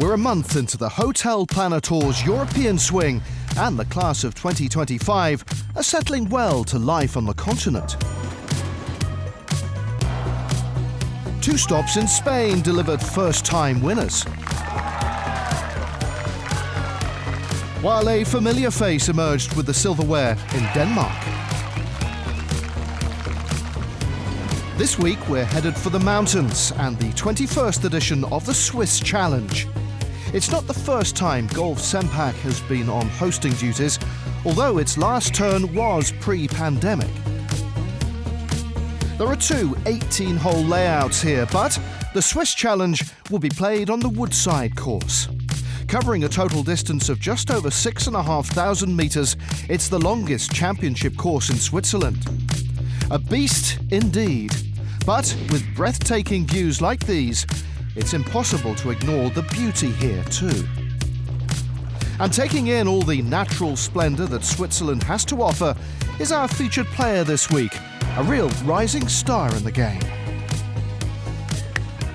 We're a month into the HotelPlanner Tour's European swing, and the class of 2025 are settling well to life on the continent. 2 stops in Spain delivered first-time winners, while a familiar face emerged with the silverware in Denmark. This week we're headed for the mountains and the 21st edition of the Swiss Challenge. It's not the first time Golf Sempach has been on hosting duties, although its last turn was pre-pandemic. There are 2 18-hole layouts here, but the Swiss Challenge will be played on the Woodside course. Covering a total distance of just over 6,500 metres, it's the longest championship course in Switzerland. A beast indeed, but with breathtaking views like these, it's impossible to ignore the beauty here too. And taking in all the natural splendour that Switzerland has to offer is our featured player this week, a real rising star in the game.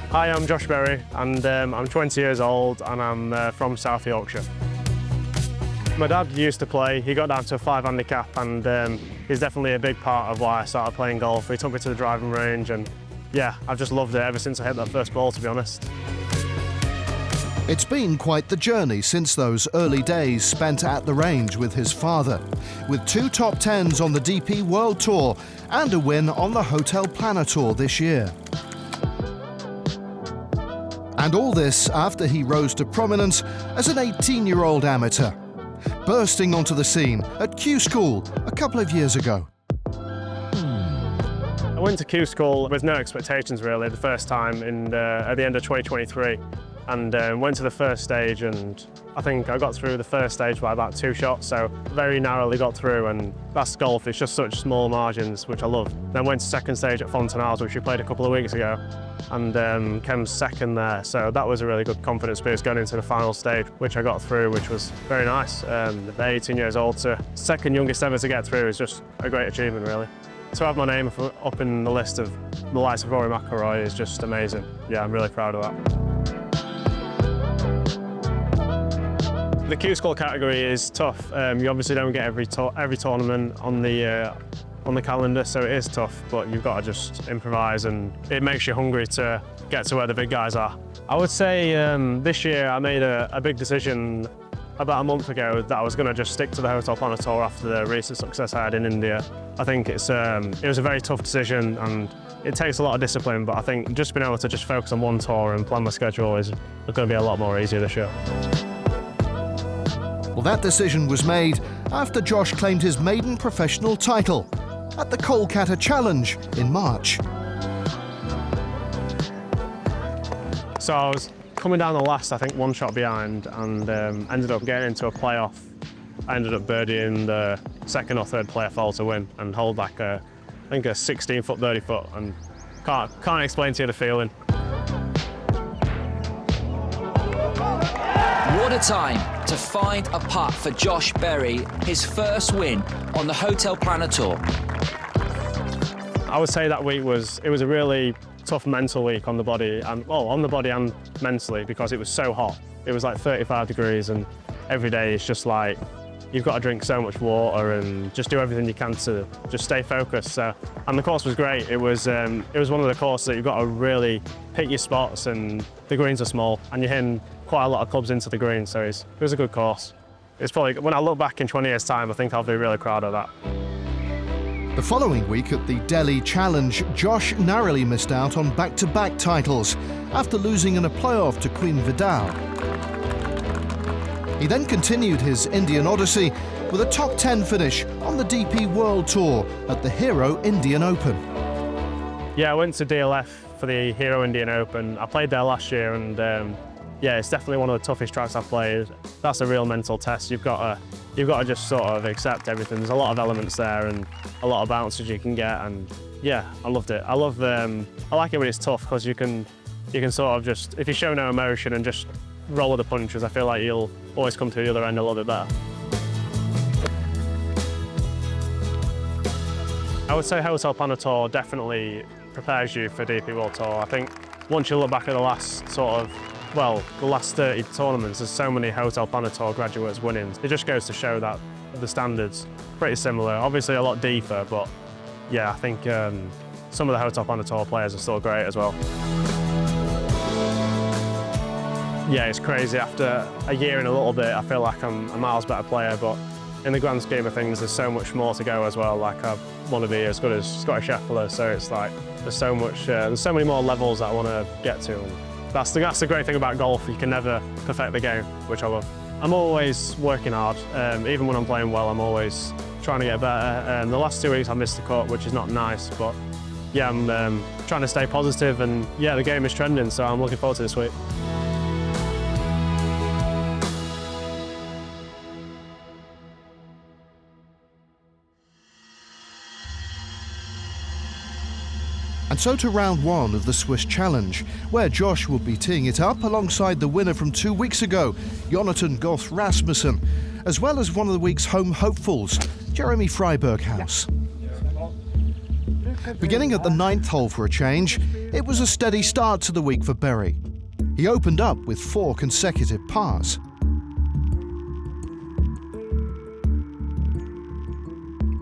Hi, I'm Josh Berry and I'm 20 years old and I'm from South Yorkshire. My dad used to play, he got down to a 5 handicap and he's definitely a big part of why I started playing golf. He took me to the driving range and yeah, I've just loved it ever since I hit that first ball, to be honest. It's been quite the journey since those early days spent at the range with his father, with 2 top 10s on the DP World Tour and a win on the HotelPlanner Tour this year. And all this after he rose to prominence as an 18-year-old amateur, bursting onto the scene at Q School a couple of years ago. I went to Q School with no expectations really the first time at the end of 2023 and went to the first stage, and I think I got through the first stage by about 2 shots, so very narrowly got through, and that's golf, it's just such small margins, which I love. Then went to second stage at Fontanals, which we played a couple of weeks ago, and came second there, so that was a really good confidence boost going into the final stage, which I got through, which was very nice. At 18 years old, to second youngest ever to get through is just a great achievement really. To have my name up in the list of the likes of Rory McIlroy is just amazing. Yeah, I'm really proud of that. The Q School category is tough. You obviously don't get every tournament on the calendar, so it is tough, but you've got to just improvise and it makes you hungry to get to where the big guys are. I would say this year I made a big decision about a month ago that I was going to just stick to the HotelPlanner Tour after the recent success I had in India. I think it was a very tough decision and it takes a lot of discipline, but I think just being able to just focus on one tour and plan my schedule is going to be a lot more easier this year. Well, that decision was made after Josh claimed his maiden professional title at the Kolkata Challenge in March. So I was coming down the last, I think, 1 shot behind and ended up getting into a playoff. I ended up birdieing the 2nd or 3rd playoff hole to win and hold like I think a 16-foot, 30-foot, and can't explain to you the feeling. What a time to find a putt for Josh Berry, his first win on the HotelPlanner Tour. I would say that week was a really tough mental week on the body and mentally, because it was so hot. It was like 35 degrees and every day it's just like you've got to drink so much water and just do everything you can to just stay focused. So, and the course was great. It was one of the courses that you've got to really pick your spots, and the greens are small and you're hitting quite a lot of clubs into the green, so it was a good course. It's probably, when I look back in 20 years' time, I think I'll be really proud of that. The following week at the Delhi Challenge, Josh narrowly missed out on back-to-back titles after losing in a playoff to Queen Vidal. He then continued his Indian odyssey with a top 10 finish on the DP World Tour at the Hero Indian Open. Yeah, I went to DLF for the Hero Indian Open. I played there last year and yeah, it's definitely one of the toughest tracks I've played. That's a real mental test. You've got to just sort of accept everything. There's a lot of elements there and a lot of bounces you can get, and yeah, I loved it. I like it when it's tough, because you can sort of just, if you show no emotion and just roll with the punches, I feel like you'll always come to the other end a little bit better. I would say HotelPlanner Tour definitely prepares you for DP World Tour. I think once you look back at the last sort of well, the last 30 tournaments, there's so many HotelPlanner Tour graduates winning. It just goes to show that the standards pretty similar, obviously a lot deeper, but yeah, I think some of the HotelPlanner Tour players are still great as well. Yeah, it's crazy. After a year and a little bit, I feel like I'm a miles better player, but in the grand scheme of things, there's so much more to go as well. Like, I want to be as good as Scottish Scheffler, so it's like there's so many more levels that I want to get to. And that's the great thing about golf. You can never perfect the game, which I love. I'm always working hard. Even when I'm playing well, I'm always trying to get better. The last 2 weeks I missed the cut, which is not nice, but yeah, I'm trying to stay positive, and yeah, the game is trending, so I'm looking forward to this week. And so to round one of the Swiss Challenge, where Josh will be teeing it up alongside the winner from 2 weeks ago, Jonathan Goth Rasmussen, as well as one of the week's home hopefuls, Jeremy Freiberghaus. Beginning at the 9th hole for a change, it was a steady start to the week for Berry. He opened up with 4 consecutive pars.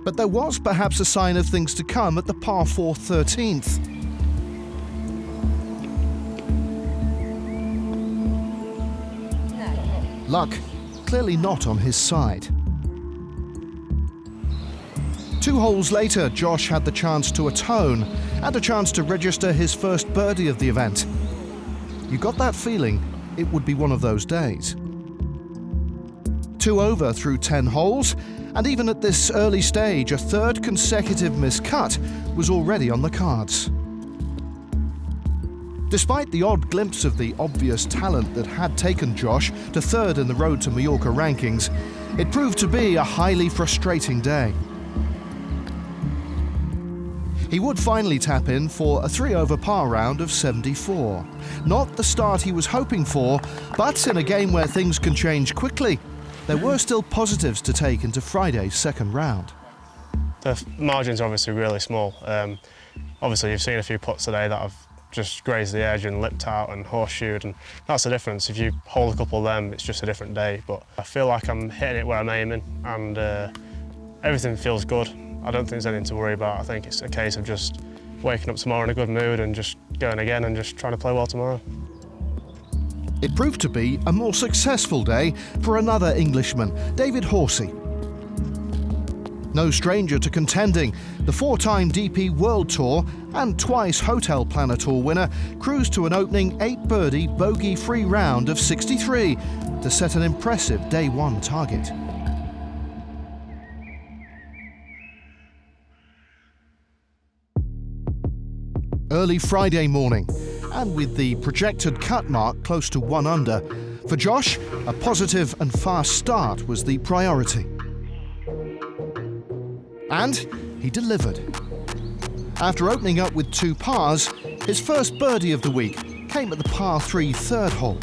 But there was perhaps a sign of things to come at the par 4 13th. Luck clearly not on his side. 2 holes later, Josh had the chance to atone and a chance to register his first birdie of the event. You got that feeling it would be one of those days. 2 over through 10 holes, and even at this early stage, a 3rd consecutive miscut was already on the cards. Despite the odd glimpse of the obvious talent that had taken Josh to 3rd in the Road to Mallorca rankings, it proved to be a highly frustrating day. He would finally tap in for a 3 over par round of 74. Not the start he was hoping for, but in a game where things can change quickly, there were still positives to take into Friday's second round. The margins are obviously really small. Obviously, you've seen a few putts today that have just grazed the edge and lipped out and horseshoed, and that's the difference. If you hold a couple of them, it's just a different day. But I feel like I'm hitting it where I'm aiming, and everything feels good. I don't think there's anything to worry about. I think it's a case of just waking up tomorrow in a good mood and just going again and just trying to play well tomorrow. It proved to be a more successful day for another Englishman, David Horsey. No stranger to contending, the 4-time DP World Tour and twice HotelPlanner Tour winner cruised to an opening 8-birdie bogey-free round of 63 to set an impressive day 1 target. Early Friday morning, and with the projected cut mark close to 1 under, for Josh, a positive and fast start was the priority. And he delivered. After opening up with 2 pars, his first birdie of the week came at the par 3 3rd hole.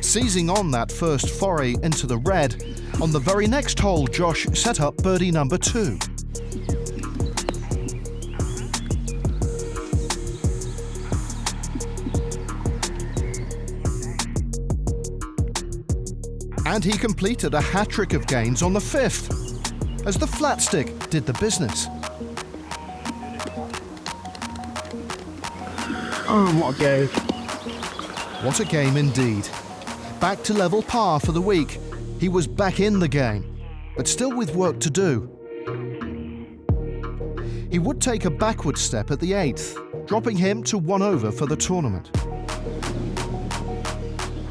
Seizing on that first foray into the red, on the very next hole, Josh set up birdie number 2. And he completed a hat-trick of gains on the 5th, as the flat stick did the business. Oh, what a game. What a game indeed. Back to level par for the week. He was back in the game, but still with work to do. He would take a backward step at the 8th, dropping him to 1 over for the tournament.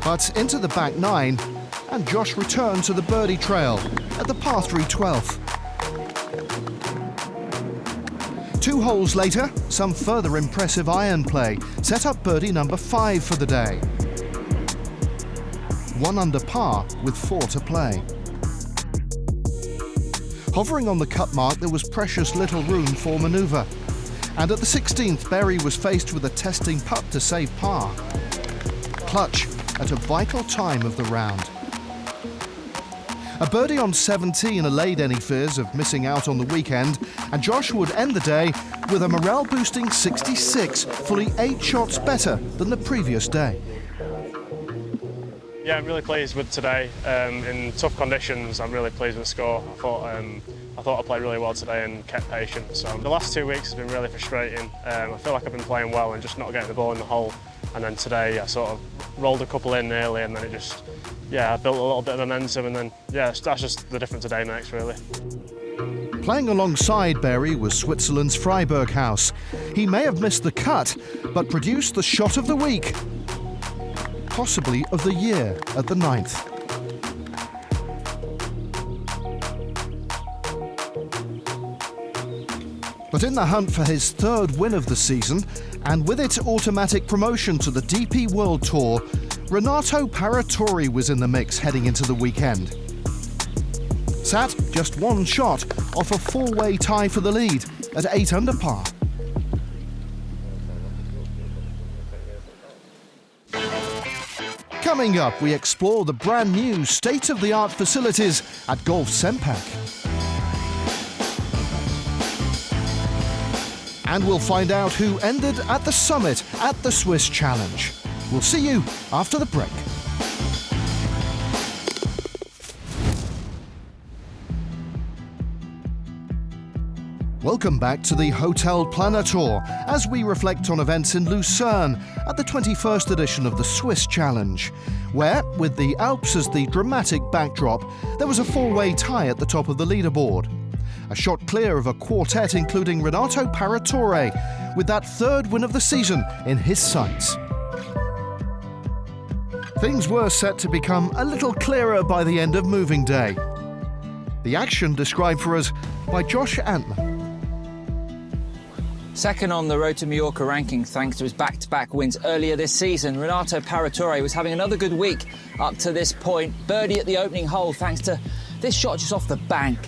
But into the back 9, and Josh returned to the birdie trail at the par 3 12th. 2 holes later, some further impressive iron play set up birdie number 5 for the day. 1 under par with 4 to play. Hovering on the cut mark, there was precious little room for manoeuvre. And at the 16th, Berry was faced with a testing putt to save par. Clutch at a vital time of the round. A birdie on 17 allayed any fears of missing out on the weekend, and Josh would end the day with a morale-boosting 66, fully 8 shots better than the previous day. Yeah, I'm really pleased with today. In tough conditions, I'm really pleased with the score. I thought I played really well today and kept patient. So the last 2 weeks has been really frustrating. I feel like I've been playing well and just not getting the ball in the hole. And then today I sort of rolled a couple in early, and then it just, I built a little bit of momentum, and then, that's just the difference today makes, really. Playing alongside Berry was Switzerland's Freiburg house. He may have missed the cut, but produced the shot of the week, possibly of the year, at the 9th. But in the hunt for his 3rd win of the season, and with its automatic promotion to the DP World Tour, Renato Paratori was in the mix heading into the weekend. Sat just 1 shot off a 4-way tie for the lead at 8 under par. Coming up, we explore the brand new state-of-the-art facilities at Golf Sempach. And we'll find out who ended at the summit at the Swiss Challenge. We'll see you after the break. Welcome back to the HotelPlanner Tour as we reflect on events in Lucerne at the 21st edition of the Swiss Challenge, where, with the Alps as the dramatic backdrop, there was a 4-way tie at the top of the leaderboard. A shot clear of a quartet including Renato Paratori, with that 3rd win of the season in his sights. Things were set to become a little clearer by the end of moving day. The action described for us by Josh Antman. Second on the Road to Mallorca ranking thanks to his back-to-back wins earlier this season, Renato Paratori was having another good week up to this point. Birdie at the opening hole thanks to this shot just off the bank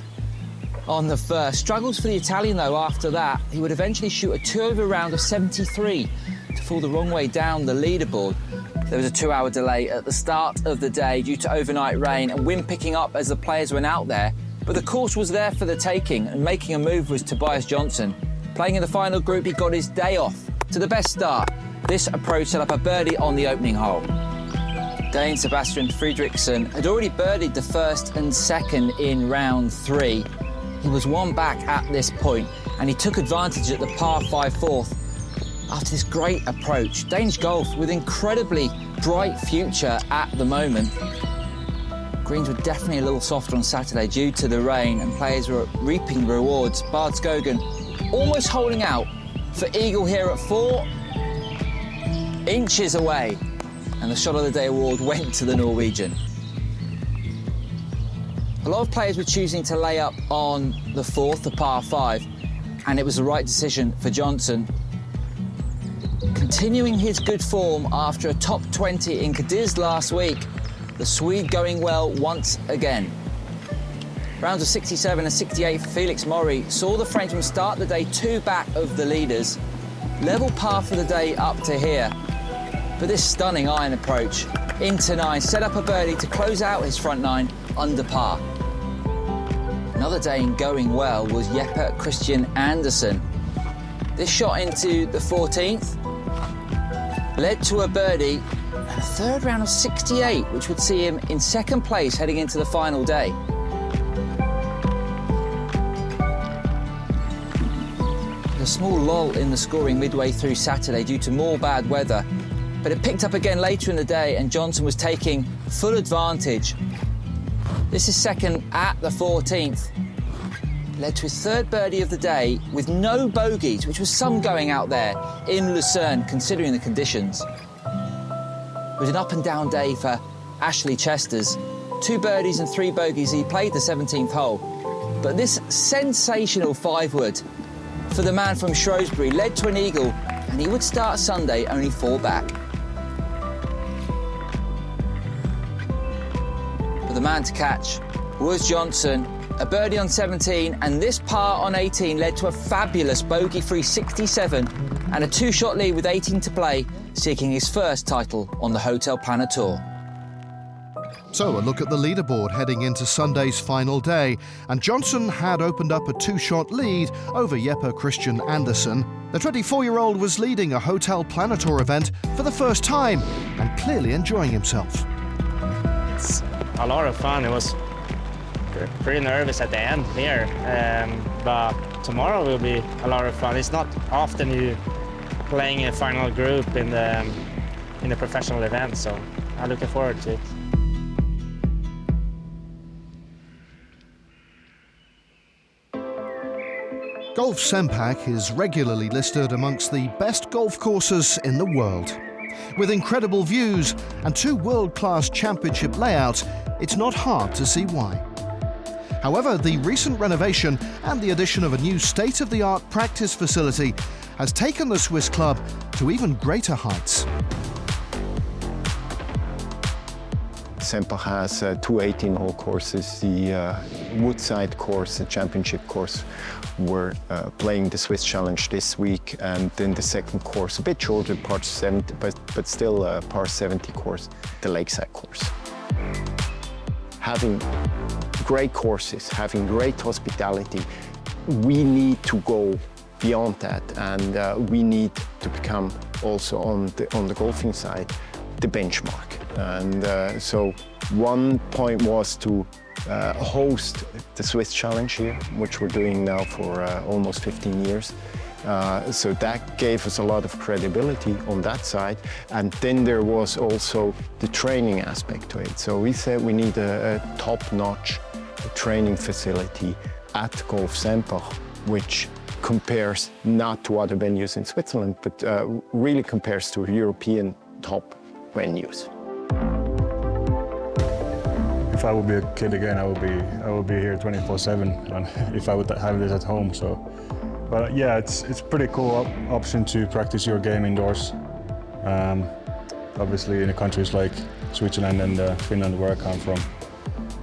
on the first. Struggles for the Italian though after that. He would eventually shoot a 2-over round of 73 to fall the wrong way down the leaderboard. There was a 2-hour delay at the start of the day due to overnight rain and wind picking up as the players went out there. But the course was there for the taking, and making a move was Tobias Johnson. Playing in the final group, he got his day off to the best start. This approach set up a birdie on the opening hole. Dane Sebastian Friedrichsen had already birdied the 1st and 2nd in round 3. He was 1 back at this point, and he took advantage at the par 5 4th. After this great approach, Danish golf with incredibly bright future at the moment. Greens were definitely a little softer on Saturday due to the rain, and players were reaping rewards. Bard Skogen almost holding out for eagle here at 4 inches away, and the Shot of the Day award went to the Norwegian. A lot of players were choosing to lay up on the 4th, the par 5, and it was the right decision for Johnson. Continuing his good form after a top 20 in Cadiz last week, the Swede going well once again. Rounds of 67 and 68 for Félix Mory saw the Frenchman start the day 2 back of the leaders. Level par for the day up to here. But this stunning iron approach into 9 set up a birdie to close out his front 9 under par. Another day in going well was Jeppe Christian Andersen. This shot into the 14th led to a birdie and a 3rd round of 68, which would see him in 2nd place heading into the final day. A small lull in the scoring midway through Saturday due to more bad weather, but it picked up again later in the day, and Johnson was taking full advantage. This is 2nd at the 14th. Led to his 3rd birdie of the day with no bogeys, which was some going out there in Lucerne considering the conditions. It was an up and down day for Ashley Chesters. 2 birdies and 3 bogeys. He played the 17th hole. But this sensational 5-wood for the man from Shrewsbury led to an eagle, and he would start Sunday only 4 back. But the man to catch was Johnson. A birdie on 17, and this par on 18 led to a fabulous bogey-free 67 and a 2-shot lead with 18 to play, seeking his first title on the HotelPlanner Tour. So a look at the leaderboard heading into Sunday's final day, and Johnson had opened up a 2-shot lead over Jeppe Christian Andersen. The 24-year-old was leading a HotelPlanner Tour event for the first time and clearly enjoying himself. It's a lot of fun. It was pretty nervous at the end here, but tomorrow will be a lot of fun. It's not often you playing a final group in a professional event, so I'm looking forward to it. Golf Sempach is regularly listed amongst the best golf courses in the world. With incredible views and 2 world-class championship layouts, it's not hard to see why. However, the recent renovation and the addition of a new state-of-the-art practice facility has taken the Swiss club to even greater heights. Sempach has 2 18-hole courses. The Woodside course, the championship course, we're playing the Swiss Challenge this week, and then the second course, a bit shorter, par 70, but still a par 70 course, the Lakeside course. Having great courses, having great hospitality, we need to go beyond that, and we need to become also on the golfing side the benchmark. And so one point was to host the Swiss Challenge here, which we're doing now for almost 15 years. So that gave us a lot of credibility on that side. And then there was also the training aspect to it. So we said we need a top-notch training facility at Golf Sempach, which compares not to other venues in Switzerland, but really compares to European top venues. If I would be a kid again, I would be here 24/7 if I would have this at home. So, but yeah, it's pretty cool option to practice your game indoors. Obviously, in countries like Switzerland and Finland, where I come from,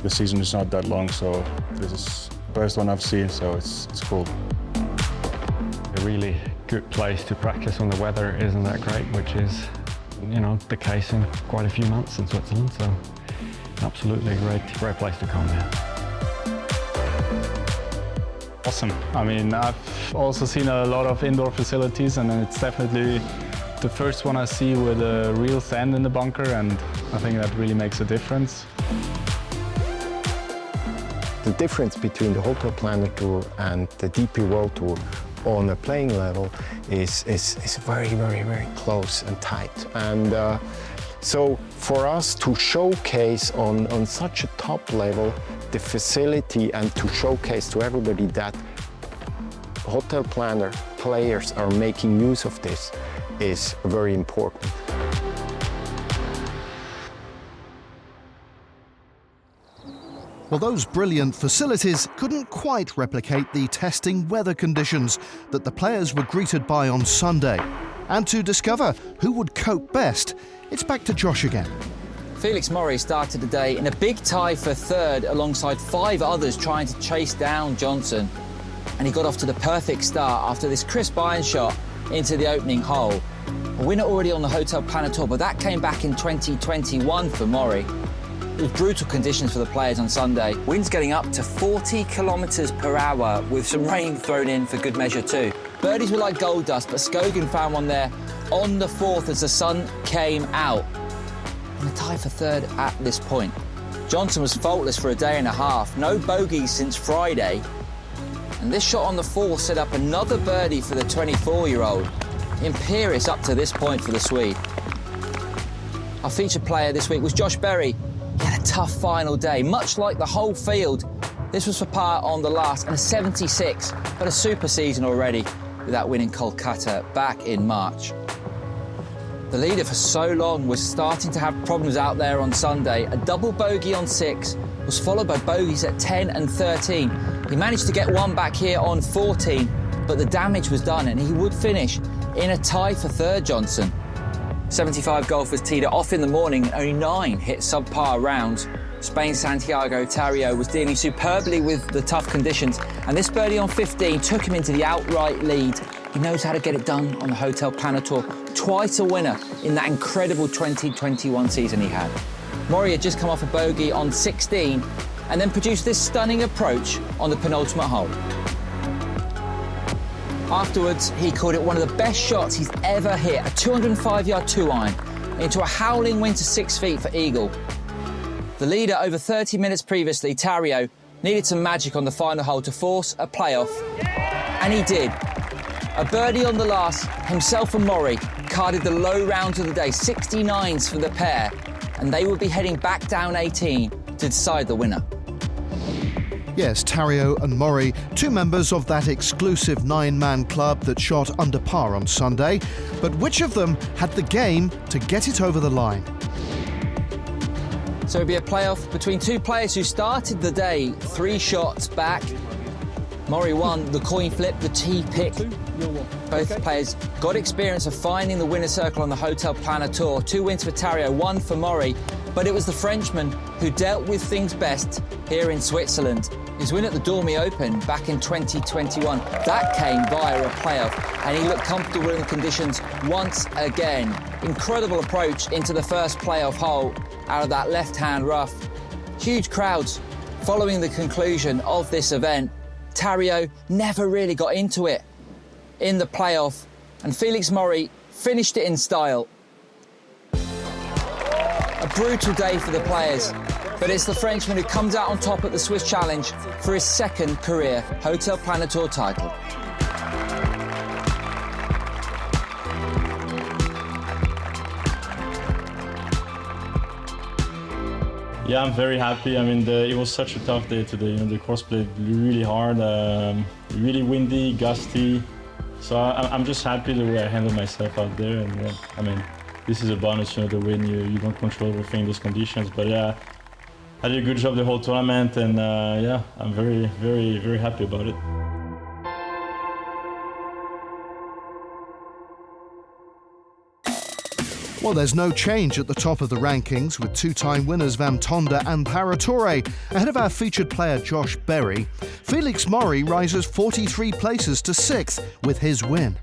the season is not that long. So this is the first one I've seen. So it's cool. A really good place to practice when the weather isn't that great, which is, you know, the case in quite a few months in Switzerland. So. Absolutely great place to come here. Awesome. I mean, I've also seen a lot of indoor facilities, and it's definitely the first one I see with a real sand in the bunker, and I think that really makes a difference. The difference between the HotelPlanner Tour and the DP World Tour on a playing level is very, very, very close and tight. And so for us to showcase on such a top level the facility and to showcase to everybody that HotelPlanner players are making use of this is very important. Well, those brilliant facilities couldn't quite replicate the testing weather conditions that the players were greeted by on Sunday. And to discover who would cope best, it's back to Josh again. Félix Mory started the day in a big tie for third alongside 5 others trying to chase down Johnson. And he got off to the perfect start after this crisp iron shot into the opening hole. A winner already on the HotelPlanner Tour, but that came back in 2021 for Mory. It was brutal conditions for the players on Sunday. Winds getting up to 40 kilometres per hour with some rain thrown in for good measure too. Birdies were like gold dust, but Skogan found one there on the 4th as the sun came out. And a tie for third at this point. Johnson was faultless for a day and a half, no bogeys since Friday. And this shot on the 4th set up another birdie for the 24-year-old. Imperious up to this point for the Swede. Our featured player this week was Josh Berry. He had a tough final day, much like the whole field. This was for par on the last and a 76, but a super season already with that win in Kolkata back in March. The leader for so long was starting to have problems out there on Sunday. A double bogey on 6 was followed by bogeys at 10 and 13. He managed to get one back here on 14, but the damage was done and he would finish in a tie for third, Johnson. 75 golfers teed it off in the morning and only 9 hit subpar rounds. Spain's Santiago Tarrio was dealing superbly with the tough conditions, and this birdie on 15 took him into the outright lead. He knows how to get it done on the HotelPlanner Tour. Twice a winner in that incredible 2021 season he had. Mory had just come off a bogey on 16 and then produced this stunning approach on the penultimate hole. Afterwards, he called it one of the best shots he's ever hit, a 205-yard 2-iron into a howling wind to 6 feet for eagle. The leader over 30 minutes previously, Tarrio, needed some magic on the final hole to force a playoff, and he did. A birdie on the last, himself and Mory carded the low rounds of the day, 69s for the pair, and they will be heading back down 18 to decide the winner. Yes, Tarrio and Mory, two members of that exclusive 9-man club that shot under par on Sunday. But which of them had the game to get it over the line? So it'll be a playoff between two players who started the day 3 shots back. Mory won the coin flip, the tee pick. Both players got experience of finding the winner's circle on the HotelPlanner Tour. 2 wins for Tarrio, 1 for Mory. But it was the Frenchman who dealt with things best here in Switzerland. His win at the Dormy Open back in 2021, that came via a playoff, and he looked comfortable in the conditions once again. Incredible approach into the first playoff hole out of that left-hand rough. Huge crowds following the conclusion of this event. Tarrio never really got into it in the playoff, and Félix Mory finished it in style. A brutal day for the players, but it's the Frenchman who comes out on top at the Swiss Challenge for his second career HotelPlanner Tour title. Yeah, I'm very happy. I mean, it was such a tough day today. You know, the course played really hard, really windy, gusty. So I'm just happy the way I handled myself out there. And I mean, this is a bonus, you know, the win. You don't control everything in those conditions. But yeah, I did a good job the whole tournament, and yeah, I'm very, very, very happy about it. Well, there's no change at the top of the rankings, with 2-time winners Van Tonder and Paratore ahead of our featured player Josh Berry. Félix Mory rises 43 places to 6th with his win.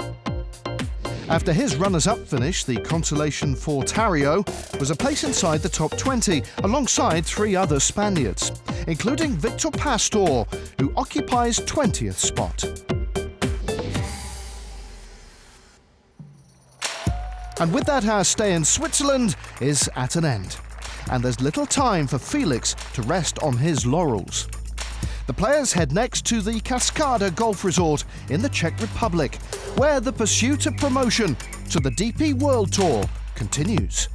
After his runners-up finish, the consolation for Tarrio was a place inside the top 20, alongside 3 other Spaniards, including Victor Pastor, who occupies 20th spot. And with that, our stay in Switzerland is at an end, and there's little time for Félix to rest on his laurels. The players head next to the Cascada Golf Resort in the Czech Republic, where the pursuit of promotion to the DP World Tour continues.